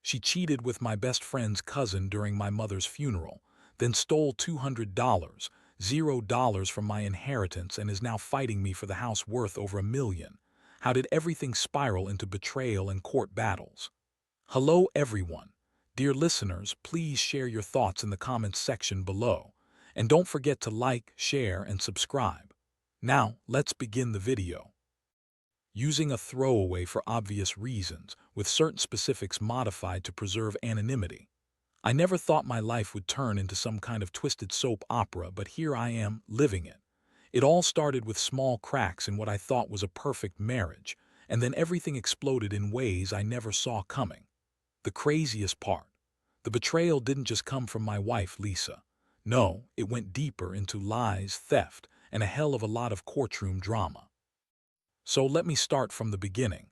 She cheated with my best friend's cousin during my mother's funeral, then stole $200, $0 from my inheritance and is now fighting me for the house worth over $1 million. How did everything spiral into betrayal and court battles? Hello everyone. Dear listeners, please share your thoughts in the comments section below. And don't forget to like, share, and subscribe. Now, let's begin the video. Using a throwaway for obvious reasons, with certain specifics modified to preserve anonymity. I never thought my life would turn into some kind of twisted soap opera, but here I am, living it. It all started with small cracks in what I thought was a perfect marriage, and then everything exploded in ways I never saw coming. The craziest part, the betrayal didn't just come from my wife, Lisa. No, it went deeper into lies, theft, and a hell of a lot of courtroom drama. So let me start from the beginning.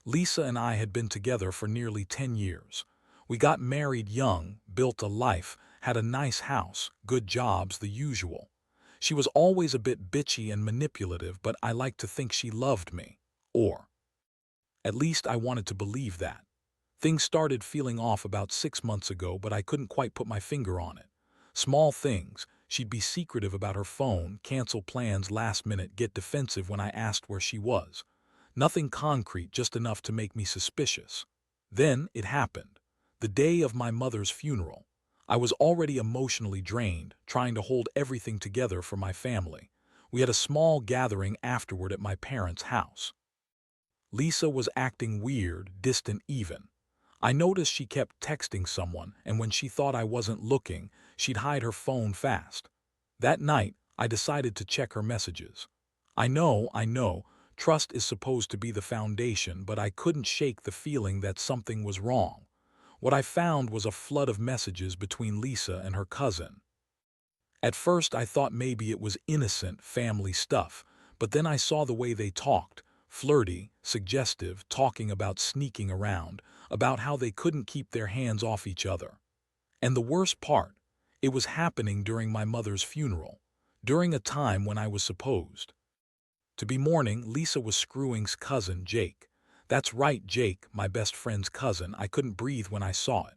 Lisa and I had been together for nearly 10 years. We got married young, built a life, had a nice house, good jobs, the usual. She was always a bit bitchy and manipulative, but I like to think she loved me. Or, at least I wanted to believe that. Things started feeling off about 6 months ago, but I couldn't quite put my finger on it. Small things. She'd be secretive about her phone, cancel plans last minute, get defensive when I asked where she was. Nothing concrete, just enough to make me suspicious. Then it happened. The day of my mother's funeral. I was already emotionally drained, trying to hold everything together for my family. We had a small gathering afterward at my parents' house. Lisa was acting weird, distant even. I noticed she kept texting someone, and when she thought I wasn't looking, she'd hide her phone fast. That night, I decided to check her messages. I know, trust is supposed to be the foundation, but I couldn't shake the feeling that something was wrong. What I found was a flood of messages between Lisa and her cousin. At first, I thought maybe it was innocent family stuff, but then I saw the way they talked, flirty, suggestive, talking about sneaking around, about how they couldn't keep their hands off each other. And the worst part, it was happening during my mother's funeral, during a time when I was supposed to be mourning. Lisa was screwing's cousin, Jake. That's right, Jake, my best friend's cousin. I couldn't breathe when I saw it.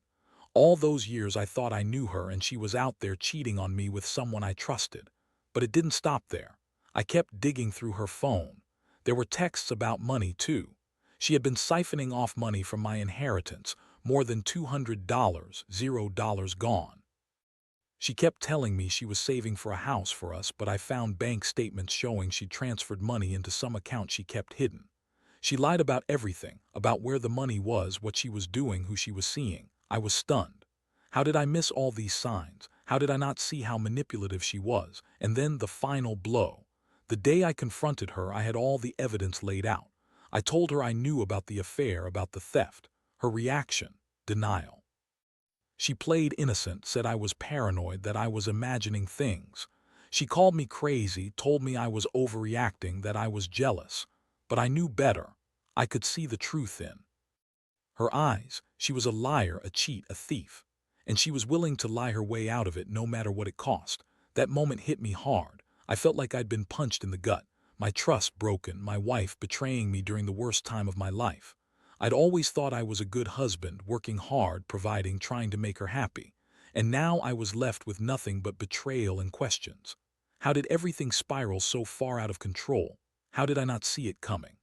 All those years I thought I knew her, and she was out there cheating on me with someone I trusted. But it didn't stop there. I kept digging through her phone. There were texts about money, too. She had been siphoning off money from my inheritance, more than $200, $0 gone. She kept telling me she was saving for a house for us, but I found bank statements showing she'd transferred money into some account she kept hidden. She lied about everything, about where the money was, what she was doing, who she was seeing. I was stunned. How did I miss all these signs? How did I not see how manipulative she was? And then the final blow. The day I confronted her, I had all the evidence laid out. I told her I knew about the affair, about the theft. Her reaction, denial. She played innocent, said I was paranoid, that I was imagining things. She called me crazy, told me I was overreacting, that I was jealous. But I knew better. I could see the truth in her eyes. She was a liar, a cheat, a thief. And she was willing to lie her way out of it, no matter what it cost. That moment hit me hard. I felt like I'd been punched in the gut. My trust broken, my wife betraying me during the worst time of my life. I'd always thought I was a good husband, working hard, providing, trying to make her happy. And now I was left with nothing but betrayal and questions. How did everything spiral so far out of control? How did I not see it coming?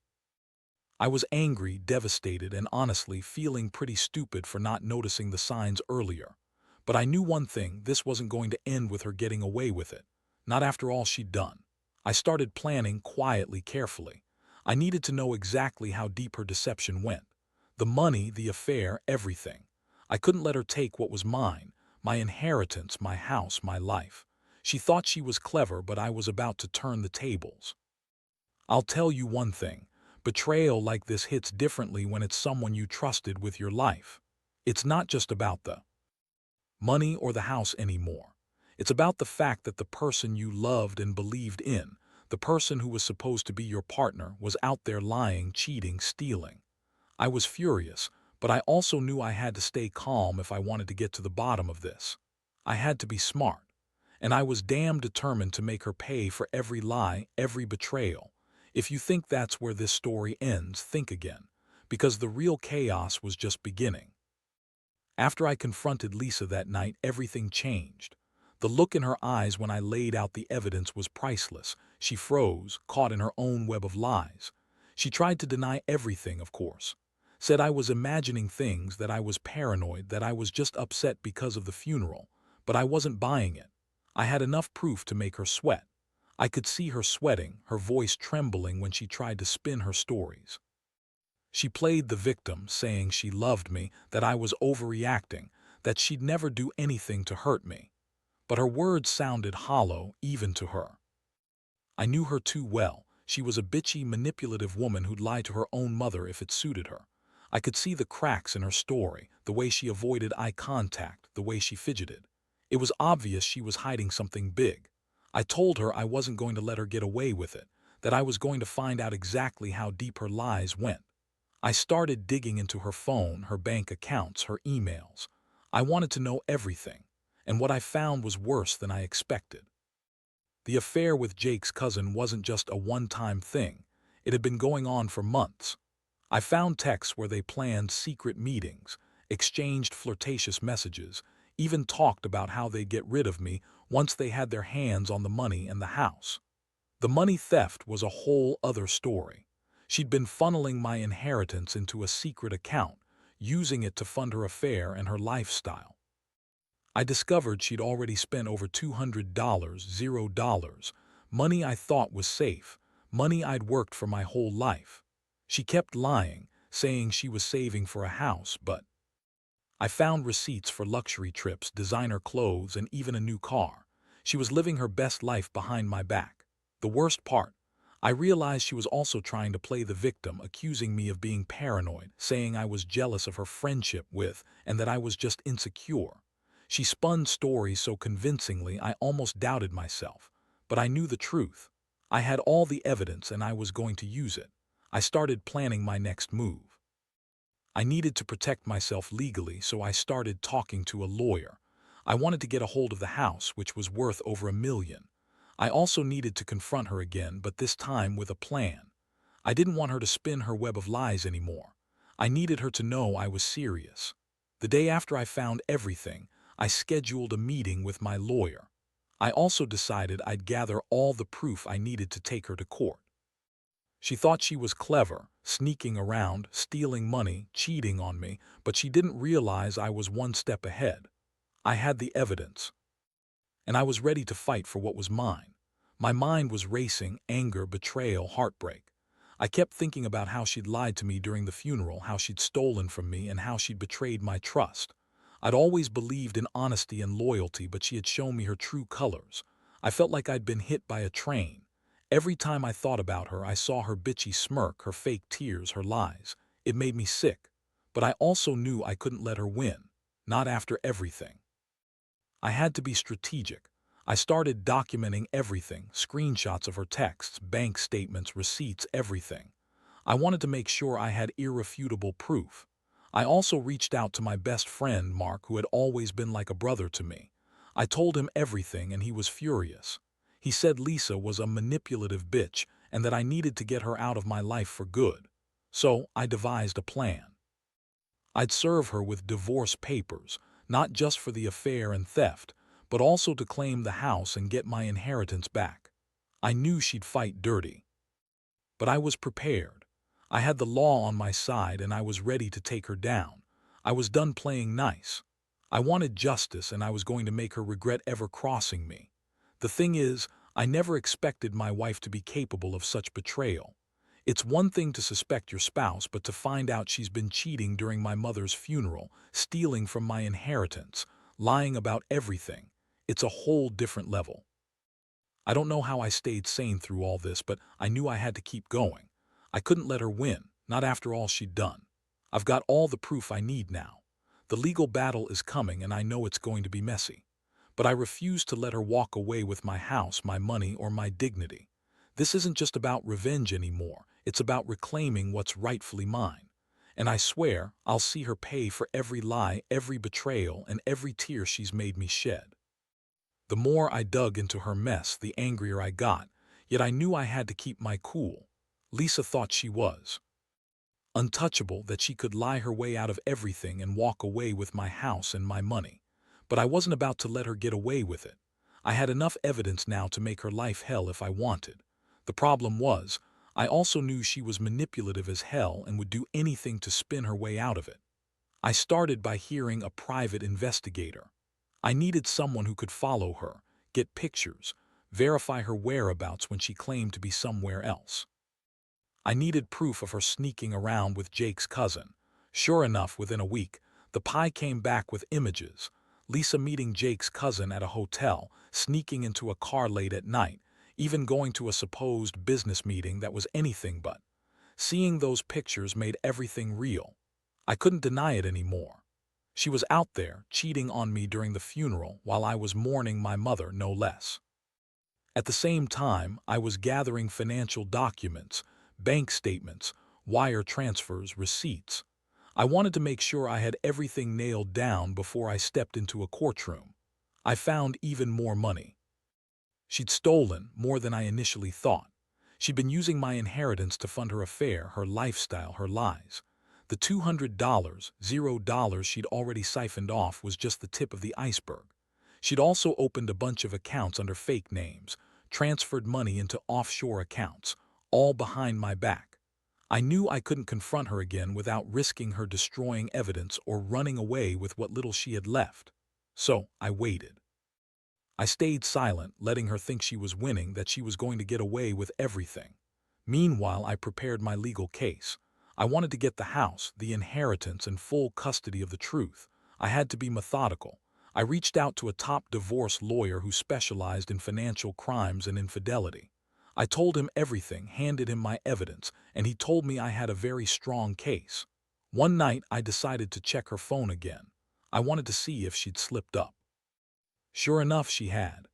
I was angry, devastated, and honestly feeling pretty stupid for not noticing the signs earlier. But I knew one thing: this wasn't going to end with her getting away with it. Not after all she'd done. I started planning quietly, carefully. I needed to know exactly how deep her deception went. The money, the affair, everything. I couldn't let her take what was mine, my inheritance, my house, my life. She thought she was clever, but I was about to turn the tables. I'll tell you one thing. Betrayal like this hits differently when it's someone you trusted with your life. It's not just about the money or the house anymore. It's about the fact that the person you loved and believed in, the person who was supposed to be your partner, was out there lying, cheating, stealing. I was furious, but I also knew I had to stay calm if I wanted to get to the bottom of this. I had to be smart. And I was damn determined to make her pay for every lie, every betrayal. If you think that's where this story ends, think again, because the real chaos was just beginning. After I confronted Lisa that night, everything changed. The look in her eyes when I laid out the evidence was priceless. She froze, caught in her own web of lies. She tried to deny everything, of course. Said I was imagining things, that I was paranoid, that I was just upset because of the funeral. But I wasn't buying it. I had enough proof to make her sweat. I could see her sweating, her voice trembling when she tried to spin her stories. She played the victim, saying she loved me, that I was overreacting, that she'd never do anything to hurt me. But her words sounded hollow, even to her. I knew her too well. She was a bitchy, manipulative woman who'd lie to her own mother if it suited her. I could see the cracks in her story, the way she avoided eye contact, the way she fidgeted. It was obvious she was hiding something big. I told her I wasn't going to let her get away with it, that I was going to find out exactly how deep her lies went. I started digging into her phone, her bank accounts, her emails. I wanted to know everything, and what I found was worse than I expected. The affair with Jake's cousin wasn't just a one-time thing. It had been going on for months. I found texts where they planned secret meetings, exchanged flirtatious messages, even talked about how they'd get rid of me once they had their hands on the money and the house. The money theft was a whole other story. She'd been funneling my inheritance into a secret account, using it to fund her affair and her lifestyle. I discovered she'd already spent over $200, $0, money I thought was safe, money I'd worked for my whole life. She kept lying, saying she was saving for a house, but I found receipts for luxury trips, designer clothes, and even a new car. She was living her best life behind my back. The worst part, I realized she was also trying to play the victim, accusing me of being paranoid, saying I was jealous of her friendship with, and that I was just insecure. She spun stories so convincingly I almost doubted myself. But I knew the truth. I had all the evidence and I was going to use it. I started planning my next move. I needed to protect myself legally, so I started talking to a lawyer. I wanted to get a hold of the house, which was worth over $1 million. I also needed to confront her again, but this time with a plan. I didn't want her to spin her web of lies anymore. I needed her to know I was serious. The day after I found everything, I scheduled a meeting with my lawyer. I also decided I'd gather all the proof I needed to take her to court. She thought she was clever, sneaking around, stealing money, cheating on me, but she didn't realize I was one step ahead. I had the evidence, and I was ready to fight for what was mine. My mind was racing: anger, betrayal, heartbreak. I kept thinking about how she'd lied to me during the funeral, how she'd stolen from me, and how she'd betrayed my trust. I'd always believed in honesty and loyalty, but she had shown me her true colors. I felt like I'd been hit by a train. Every time I thought about her, I saw her bitchy smirk, her fake tears, her lies. It made me sick. But I also knew I couldn't let her win. Not after everything. I had to be strategic. I started documenting everything: screenshots of her texts, bank statements, receipts, everything. I wanted to make sure I had irrefutable proof. I also reached out to my best friend, Mark, who had always been like a brother to me. I told him everything and he was furious. He said Lisa was a manipulative bitch and that I needed to get her out of my life for good. So I devised a plan. I'd serve her with divorce papers, not just for the affair and theft, but also to claim the house and get my inheritance back. I knew she'd fight dirty. But I was prepared. I had the law on my side and I was ready to take her down. I was done playing nice. I wanted justice and I was going to make her regret ever crossing me. The thing is, I never expected my wife to be capable of such betrayal. It's one thing to suspect your spouse, but to find out she's been cheating during my mother's funeral, stealing from my inheritance, lying about everything, it's a whole different level. I don't know how I stayed sane through all this, but I knew I had to keep going. I couldn't let her win, not after all she'd done. I've got all the proof I need now. The legal battle is coming and I know it's going to be messy. But I refuse to let her walk away with my house, my money, or my dignity. This isn't just about revenge anymore. It's about reclaiming what's rightfully mine. And I swear I'll see her pay for every lie, every betrayal, and every tear she's made me shed. The more I dug into her mess, the angrier I got, yet I knew I had to keep my cool. Lisa thought she was. untouchable, that she could lie her way out of everything and walk away with my house and my money. But I wasn't about to let her get away with it. I had enough evidence now to make her life hell if I wanted. The problem was, I also knew she was manipulative as hell and would do anything to spin her way out of it. I started by hiring a private investigator. I needed someone who could follow her, get pictures, verify her whereabouts when she claimed to be somewhere else. I needed proof of her sneaking around with Jake's cousin. Sure enough, within a week, the pie came back with images. Lisa meeting Jake's cousin at a hotel, sneaking into a car late at night, even going to a supposed business meeting that was anything but. Seeing those pictures made everything real. I couldn't deny it anymore. She was out there, cheating on me during the funeral while I was mourning my mother, no less. At the same time, I was gathering financial documents, bank statements, wire transfers, receipts. I wanted to make sure I had everything nailed down before I stepped into a courtroom. I found even more money. She'd stolen more than I initially thought. She'd been using my inheritance to fund her affair, her lifestyle, her lies. The $200, $0 she'd already siphoned off was just the tip of the iceberg. She'd also opened a bunch of accounts under fake names, transferred money into offshore accounts, all behind my back. I knew I couldn't confront her again without risking her destroying evidence or running away with what little she had left. So I waited. I stayed silent, letting her think she was winning, that she was going to get away with everything. Meanwhile, I prepared my legal case. I wanted to get the house, the inheritance, and full custody of the truth. I had to be methodical. I reached out to a top divorce lawyer who specialized in financial crimes and infidelity. I told him everything, handed him my evidence, and he told me I had a very strong case. One night, I decided to check her phone again. I wanted to see if she'd slipped up. Sure enough, she had.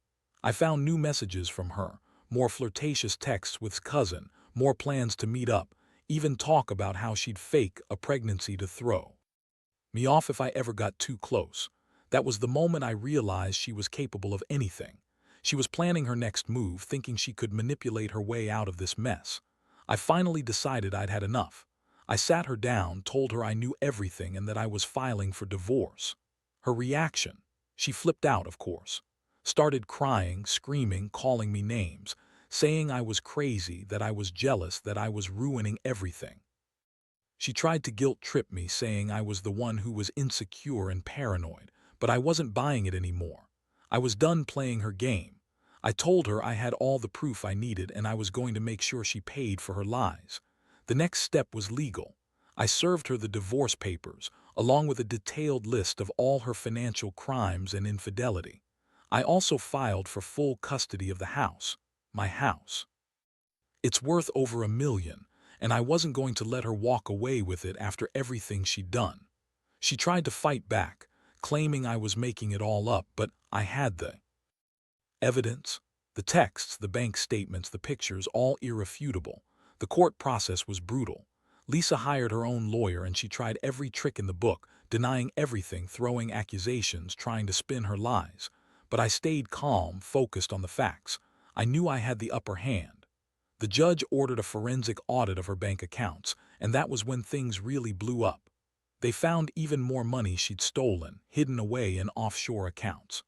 I found new messages from her, more flirtatious texts with cousin, more plans to meet up, even talk about how she'd fake a pregnancy to throw me off if I ever got too close. That was the moment I realized she was capable of anything. She was planning her next move, thinking she could manipulate her way out of this mess. I finally decided I'd had enough. I sat her down, told her I knew everything and that I was filing for divorce. Her reaction? She flipped out, of course. Started crying, screaming, calling me names, saying I was crazy, that I was jealous, that I was ruining everything. She tried to guilt-trip me, saying I was the one who was insecure and paranoid, but I wasn't buying it anymore. I was done playing her game. I told her I had all the proof I needed and I was going to make sure she paid for her lies. The next step was legal. I served her the divorce papers, along with a detailed list of all her financial crimes and infidelity. I also filed for full custody of the house, my house. It's worth over $1 million, and I wasn't going to let her walk away with it after everything she'd done. She tried to fight back, claiming I was making it all up, but I had the evidence, the texts, the bank statements, the pictures, all irrefutable. The court process was brutal. Lisa hired her own lawyer and she tried every trick in the book, denying everything, throwing accusations, trying to spin her lies. But I stayed calm, focused on the facts. I knew I had the upper hand. The judge ordered a forensic audit of her bank accounts, and that was when things really blew up. They found even more money she'd stolen, hidden away in offshore accounts.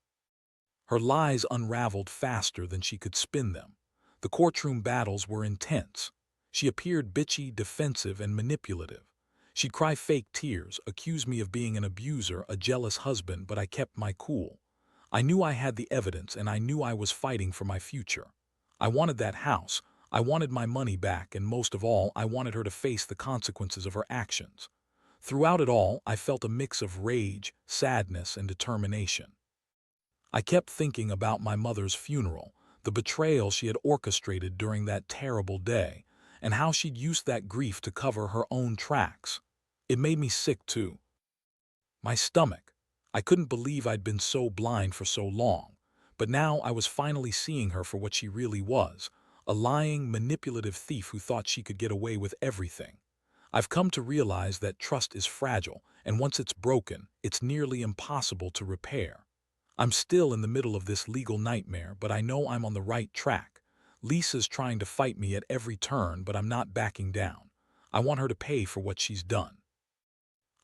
Her lies unraveled faster than she could spin them. The courtroom battles were intense. She appeared bitchy, defensive, and manipulative. She'd cry fake tears, accuse me of being an abuser, a jealous husband, but I kept my cool. I knew I had the evidence, and I knew I was fighting for my future. I wanted that house, I wanted my money back, and most of all, I wanted her to face the consequences of her actions. Throughout it all, I felt a mix of rage, sadness, and determination. I kept thinking about my mother's funeral, the betrayal she had orchestrated during that terrible day, and how she'd used that grief to cover her own tracks. It made me sick too. My stomach. I couldn't believe I'd been so blind for so long, but now I was finally seeing her for what she really was, a lying, manipulative thief who thought she could get away with everything. I've come to realize that trust is fragile, and once it's broken, it's nearly impossible to repair. I'm still in the middle of this legal nightmare, but I know I'm on the right track. Lisa's trying to fight me at every turn, but I'm not backing down. I want her to pay for what she's done.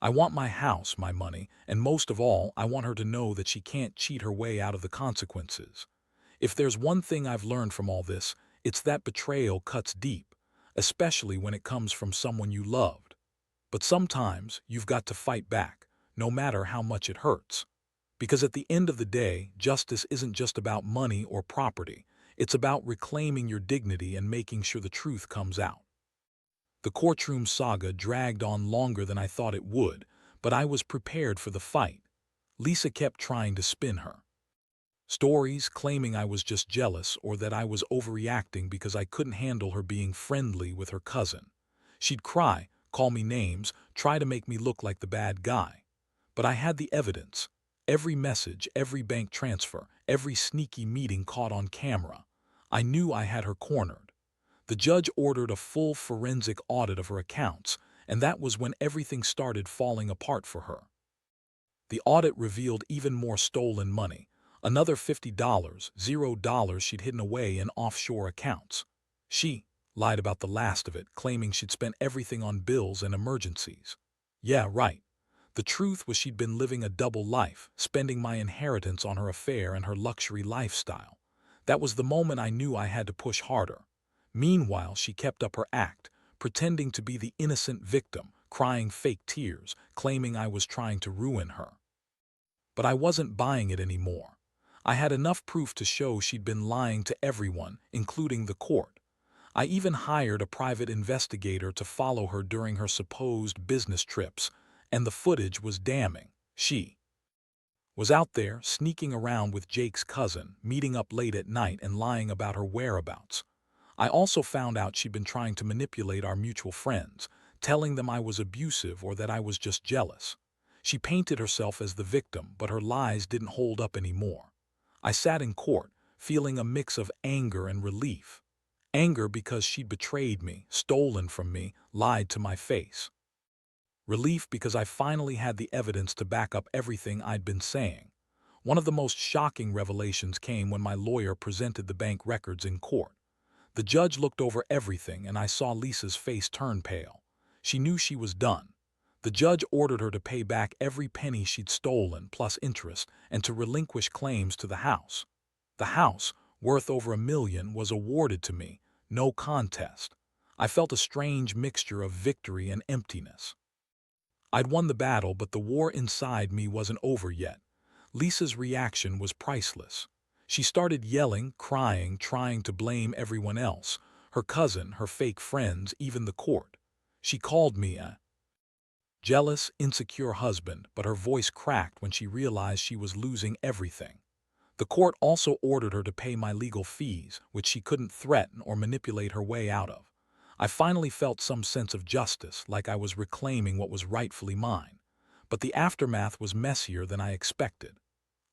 I want my house, my money, and most of all, I want her to know that she can't cheat her way out of the consequences. If there's one thing I've learned from all this, it's that betrayal cuts deep, especially when it comes from someone you loved. But sometimes you've got to fight back, no matter how much it hurts. Because at the end of the day, justice isn't just about money or property. It's about reclaiming your dignity and making sure the truth comes out. The courtroom saga dragged on longer than I thought it would, but I was prepared for the fight. Lisa kept trying to spin her stories, claiming I was just jealous or that I was overreacting because I couldn't handle her being friendly with her cousin. She'd cry, call me names, try to make me look like the bad guy. But I had the evidence. Every message, every bank transfer, every sneaky meeting caught on camera. I knew I had her cornered. The judge ordered a full forensic audit of her accounts, and that was when everything started falling apart for her. The audit revealed even more stolen money, another $50, $0 she'd hidden away in offshore accounts. She lied about the last of it, claiming she'd spent everything on bills and emergencies. Yeah, right. The truth was she'd been living a double life, spending my inheritance on her affair and her luxury lifestyle. That was the moment I knew I had to push harder. Meanwhile, she kept up her act, pretending to be the innocent victim, crying fake tears, claiming I was trying to ruin her. But I wasn't buying it anymore. I had enough proof to show she'd been lying to everyone, including the court. I even hired a private investigator to follow her during her supposed business trips, and the footage was damning. She was out there, sneaking around with Jake's cousin, meeting up late at night and lying about her whereabouts. I also found out she'd been trying to manipulate our mutual friends, telling them I was abusive or that I was just jealous. She painted herself as the victim, but her lies didn't hold up anymore. I sat in court, feeling a mix of anger and relief. Anger because she'd betrayed me, stolen from me, lied to my face. Relief because I finally had the evidence to back up everything I'd been saying. One of the most shocking revelations came when my lawyer presented the bank records in court. The judge looked over everything, and I saw Lisa's face turn pale. She knew she was done. The judge ordered her to pay back every penny she'd stolen, plus interest, and to relinquish claims to the house. The house, worth over $1 million, was awarded to me, no contest. I felt a strange mixture of victory and emptiness. I'd won the battle, but the war inside me wasn't over yet. Lisa's reaction was priceless. She started yelling, crying, trying to blame everyone else, her cousin, her fake friends, even the court. She called me a jealous, insecure husband, but her voice cracked when she realized she was losing everything. The court also ordered her to pay my legal fees, which she couldn't threaten or manipulate her way out of. I finally felt some sense of justice, like I was reclaiming what was rightfully mine. But the aftermath was messier than I expected.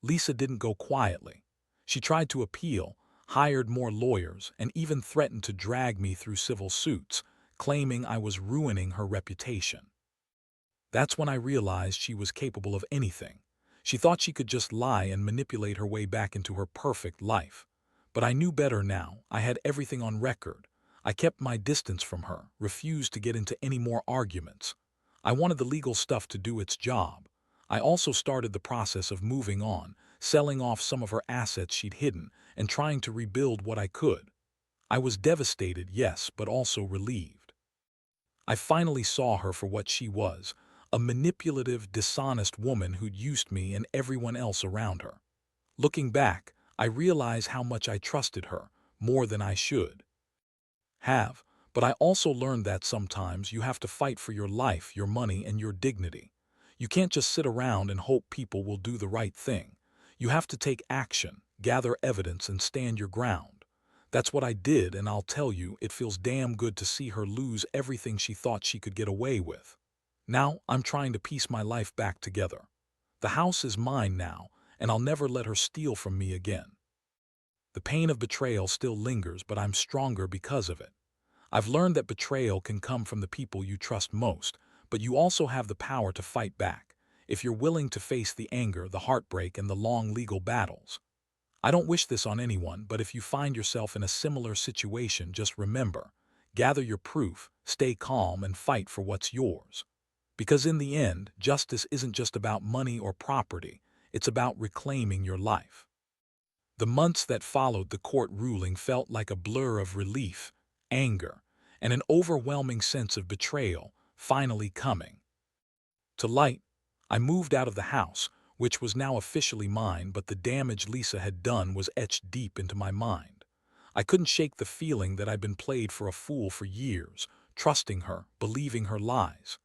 Lisa didn't go quietly. She tried to appeal, hired more lawyers, and even threatened to drag me through civil suits, claiming I was ruining her reputation. That's when I realized she was capable of anything. She thought she could just lie and manipulate her way back into her perfect life. But I knew better now. I had everything on record. I kept my distance from her, refused to get into any more arguments. I wanted the legal stuff to do its job. I also started the process of moving on, selling off some of her assets she'd hidden, and trying to rebuild what I could. I was devastated, yes, but also relieved. I finally saw her for what she was, a manipulative, dishonest woman who'd used me and everyone else around her. Looking back, I realize how much I trusted her, more than I should have, but I also learned that sometimes you have to fight for your life, your money, and your dignity. You can't just sit around and hope people will do the right thing. You have to take action, gather evidence, and stand your ground. That's what I did, and I'll tell you, it feels damn good to see her lose everything she thought she could get away with. Now, I'm trying to piece my life back together. The house is mine now, and I'll never let her steal from me again. The pain of betrayal still lingers, but I'm stronger because of it. I've learned that betrayal can come from the people you trust most, but you also have the power to fight back, if you're willing to face the anger, the heartbreak, and the long legal battles. I don't wish this on anyone, but if you find yourself in a similar situation, just remember, Gather your proof, stay calm, and fight for what's yours. Because in the end, justice isn't just about money or property, it's about reclaiming your life. The months that followed the court ruling felt like a blur of relief, anger, and an overwhelming sense of betrayal finally coming to light. I moved out of the house, which was now officially mine, but the damage Lisa had done was etched deep into my mind. I couldn't shake the feeling that I'd been played for a fool for years, trusting her, believing her lies.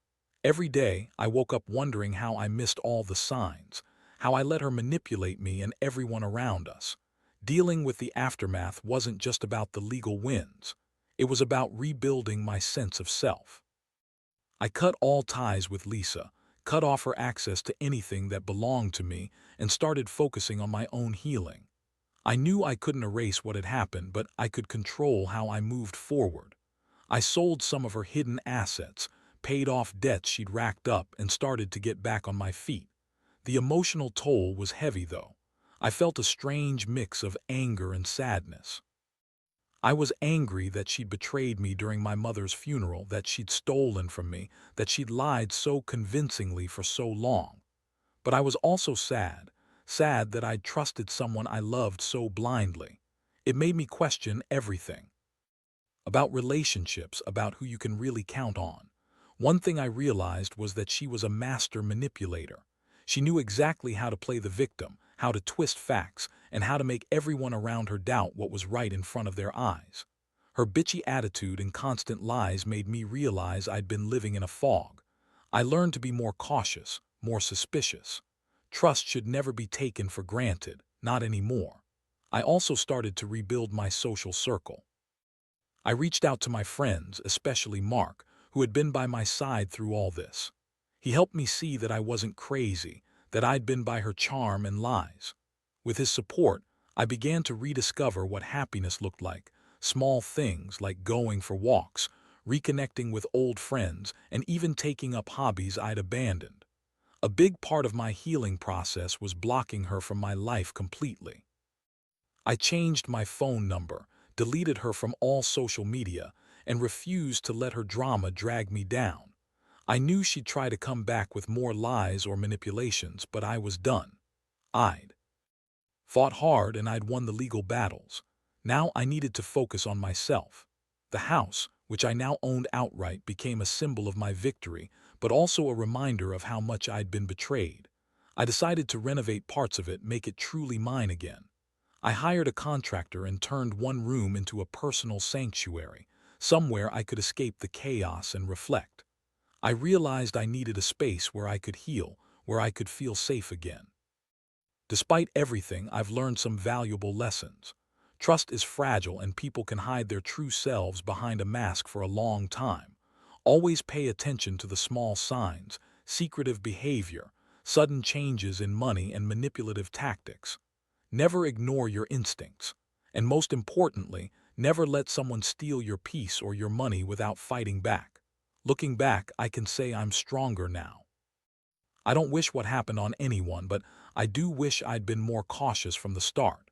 Every day, I woke up wondering how I missed all the signs, how I let her manipulate me and everyone around us. Dealing with the aftermath wasn't just about the legal wins. It was about rebuilding my sense of self. I cut all ties with Lisa, cut off her access to anything that belonged to me, and started focusing on my own healing. I knew I couldn't erase what had happened, but I could control how I moved forward. I sold some of her hidden assets, paid off debts she'd racked up, and started to get back on my feet. The emotional toll was heavy, though. I felt a strange mix of anger and sadness. I was angry that she'd betrayed me during my mother's funeral, that she'd stolen from me, that she'd lied so convincingly for so long. But I was also sad, sad that I'd trusted someone I loved so blindly. It made me question everything. About relationships, about who you can really count on. One thing I realized was that she was a master manipulator. She knew exactly how to play the victim, how to twist facts, and how to make everyone around her doubt what was right in front of their eyes. Her bitchy attitude and constant lies made me realize I'd been living in a fog. I learned to be more cautious, more suspicious. Trust should never be taken for granted, not anymore. I also started to rebuild my social circle. I reached out to my friends, especially Mark, who had been by my side through all this. He helped me see that I wasn't crazy, that I'd been by her charm and lies. With his support, I began to rediscover what happiness looked like, small things like going for walks, reconnecting with old friends, and even taking up hobbies I'd abandoned. A big part of my healing process was blocking her from my life completely. I changed my phone number, deleted her from all social media, and refused to let her drama drag me down. I knew she'd try to come back with more lies or manipulations, but I was done. I'd fought hard and I'd won the legal battles. Now I needed to focus on myself. The house, which I now owned outright, became a symbol of my victory, but also a reminder of how much I'd been betrayed. I decided to renovate parts of it, make it truly mine again. I hired a contractor and turned one room into a personal sanctuary, somewhere I could escape the chaos and reflect. I realized I needed a space where I could heal, where I could feel safe again. Despite everything, I've learned some valuable lessons. Trust is fragile and people can hide their true selves behind a mask for a long time. Always pay attention to the small signs, secretive behavior, sudden changes in money, and manipulative tactics. Never ignore your instincts. And most importantly, never let someone steal your peace or your money without fighting back. Looking back, I can say I'm stronger now. I don't wish what happened on anyone, but I do wish I'd been more cautious from the start.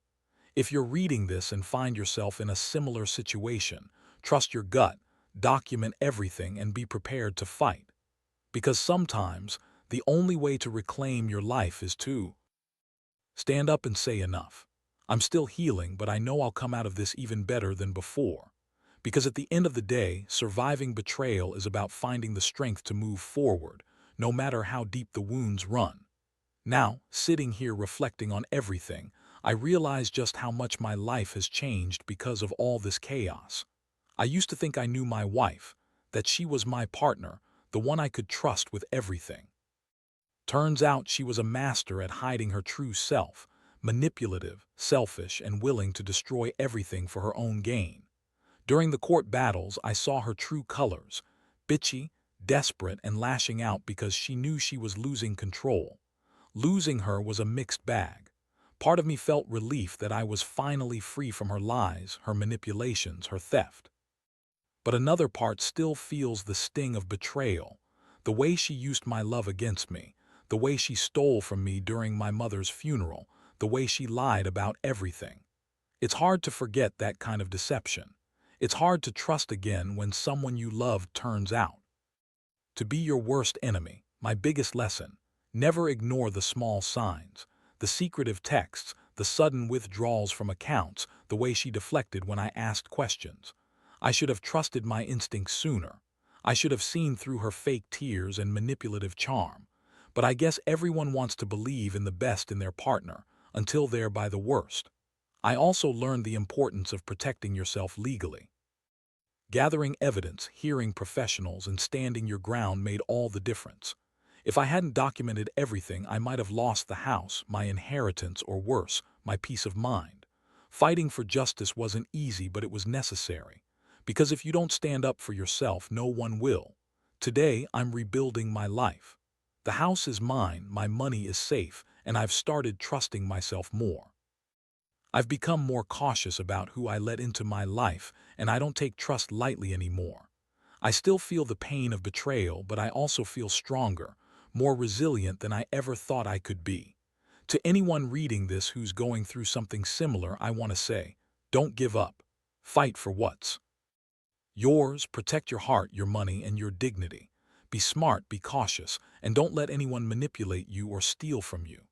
If you're reading this and find yourself in a similar situation, trust your gut, document everything, and be prepared to fight. Because sometimes, the only way to reclaim your life is to stand up and say enough. I'm still healing, but I know I'll come out of this even better than before. Because at the end of the day, surviving betrayal is about finding the strength to move forward, no matter how deep the wounds run. Now, sitting here reflecting on everything, I realize just how much my life has changed because of all this chaos. I used to think I knew my wife, that she was my partner, the one I could trust with everything. Turns out she was a master at hiding her true self, manipulative, selfish, and willing to destroy everything for her own gain. During the court battles, I saw her true colors, bitchy, desperate, and lashing out because she knew she was losing control. Losing her was a mixed bag. Part of me felt relief that I was finally free from her lies, her manipulations, her theft. But another part still feels the sting of betrayal, the way she used my love against me, the way she stole from me during my mother's funeral, the way she lied about everything. It's hard to forget that kind of deception. It's hard to trust again when someone you loved turns out to be your worst enemy. My biggest lesson: never ignore the small signs, the secretive texts, the sudden withdrawals from accounts, the way she deflected when I asked questions. I should have trusted my instincts sooner. I should have seen through her fake tears and manipulative charm. But I guess everyone wants to believe in the best in their partner until they're by the worst. I also learned the importance of protecting yourself legally. Gathering evidence, hearing professionals, and standing your ground made all the difference. If I hadn't documented everything, I might have lost the house, my inheritance, or worse, my peace of mind. Fighting for justice wasn't easy, but it was necessary. Because if you don't stand up for yourself, no one will. Today, I'm rebuilding my life. The house is mine, my money is safe, and I've started trusting myself more. I've become more cautious about who I let into my life, and I don't take trust lightly anymore. I still feel the pain of betrayal, but I also feel stronger, more resilient than I ever thought I could be. To anyone reading this who's going through something similar, I want to say, don't give up. Fight for what's yours. Protect your heart, your money, and your dignity. Be smart, be cautious, and don't let anyone manipulate you or steal from you.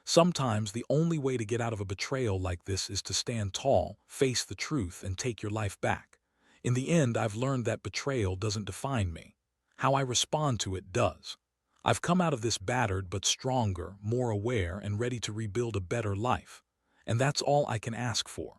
Sometimes the only way to get out of a betrayal like this is to stand tall, face the truth, and take your life back. In the end, I've learned that betrayal doesn't define me. How I respond to it does. I've come out of this battered but stronger, more aware, and ready to rebuild a better life. And that's all I can ask for.